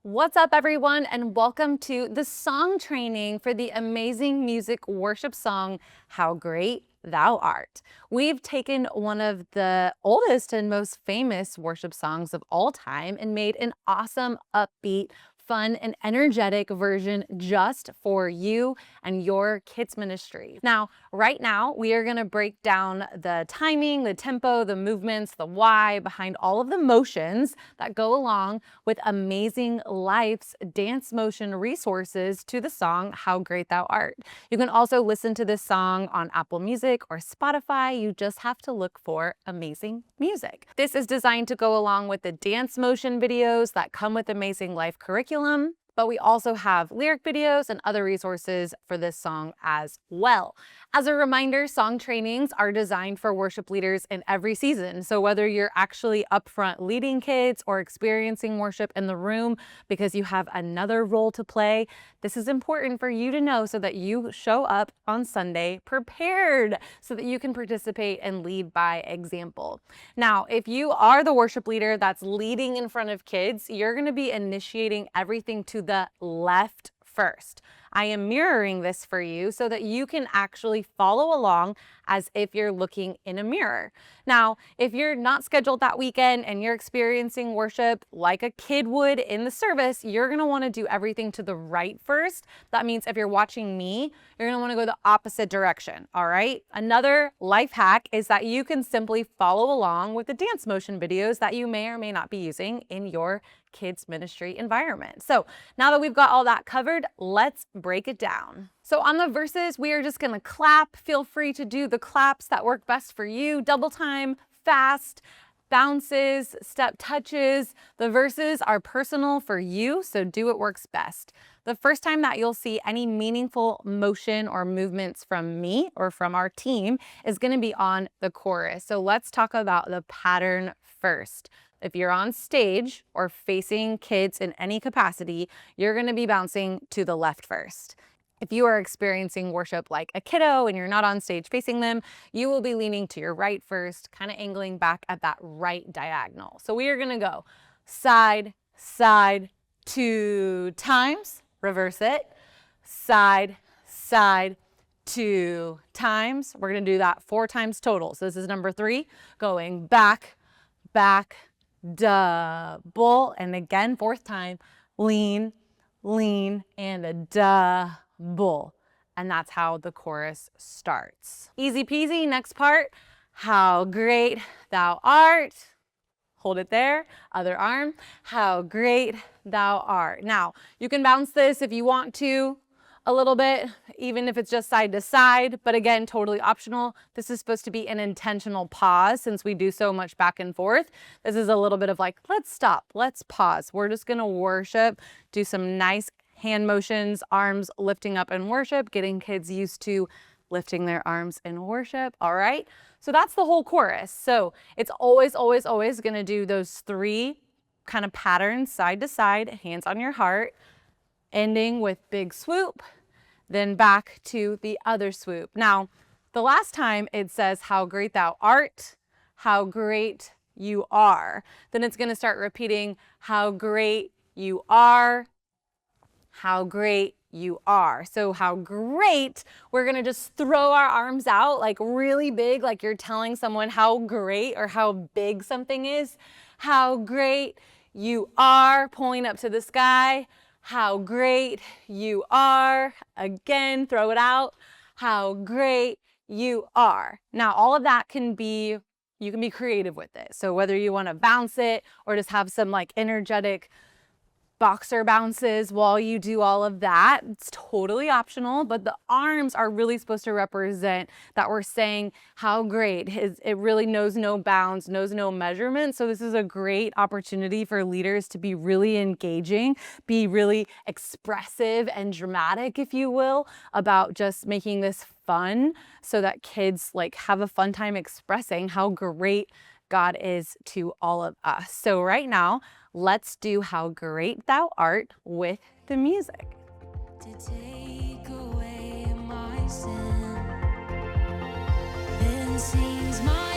What's up, everyone, and welcome to the song training for the amazing music worship song, How Great Thou Art. We've taken one of the oldest and most famous worship songs of all time and made an awesome, upbeat, fun, and energetic version just for you and your kids ministry. Now, right now, we are going to break down the timing, the tempo, the movements, the why behind all of the motions that go along with Amazing Life's dance motion resources to the song, How Great Thou Art. You can also listen to this song on Apple Music or Spotify. You just have to look for Amazing Music. This is designed to go along with the dance motion videos that come with Amazing Life curriculum, but we also have lyric videos and other resources for this song as well. As a reminder, song trainings are designed for worship leaders in every season. So whether you're actually up front leading kids or experiencing worship in the room because you have another role to play, this is important for you to know so that you show up on Sunday prepared so that you can participate and lead by example. Now, if you are the worship leader that's leading in front of kids, you're going to be initiating everything to the left first. I am mirroring this for you so that you can actually follow along as if you're looking in a mirror. Now, if you're not scheduled that weekend and you're experiencing worship like a kid would in the service, you're going to want to do everything to the right first. That means if you're watching me, you're going to want to go the opposite direction, all right? Another life hack is that you can simply follow along with the dance motion videos that you may or may not be using in your kids ministry environment. So now that we've got all that covered, let's break it down. So on the verses, we are just going to clap. Feel free to do the claps that work best for you. Double time, fast, bounces, step touches. The verses are personal for you, so do what works best. The first time that you'll see any meaningful motion or movements from me or from our team is going to be on the chorus. So let's talk about the pattern first. If you're on stage or facing kids in any capacity, you're going to be bouncing to the left first. If you are experiencing worship like a kiddo and you're not on stage facing them, you will be leaning to your right first, kind of angling back at that right diagonal. So we are going to go side, side, 2 times, reverse it, side, side, 2 times. We're going to do that 4 times total. So this is number 3, going back, back, double, and again, 4th time, lean, lean, and a double. And that's how the chorus starts. Easy peasy. Next part, how great thou art. Hold it there. Other arm, how great thou art. Now, you can bounce this if you want to a little bit, even if it's just side to side, but again, totally optional. This is supposed to be an intentional pause since we do so much back and forth. This is a little bit of like, let's stop, let's pause. We're just gonna worship, do some nice hand motions, arms lifting up in worship, getting kids used to lifting their arms in worship, all right? So that's the whole chorus. So it's always, always, always gonna do those 3 kind of patterns, side to side, hands on your heart, ending with big swoop, then back to the other swoop. Now, the last time it says, how great thou art, how great you are. Then it's going to start repeating, how great you are, how great you are. So how great, we're going to just throw our arms out like really big, like you're telling someone how great or how big something is. How great you are, pulling up to the sky. How great you are. Again, throw it out. How great you are. Now, all of that can be, you can be creative with it. So whether you want to bounce it or just have some like energetic boxer bounces while you do all of that, it's totally optional, but the arms are really supposed to represent that we're saying how great. It really knows no bounds, knows no measurement. So this is a great opportunity for leaders to be really engaging, be really expressive and dramatic, if you will, about just making this fun so that kids like have a fun time expressing how great God is to all of us. So right now, let's do How Great Thou Art with the music. To take away my sin, then sings my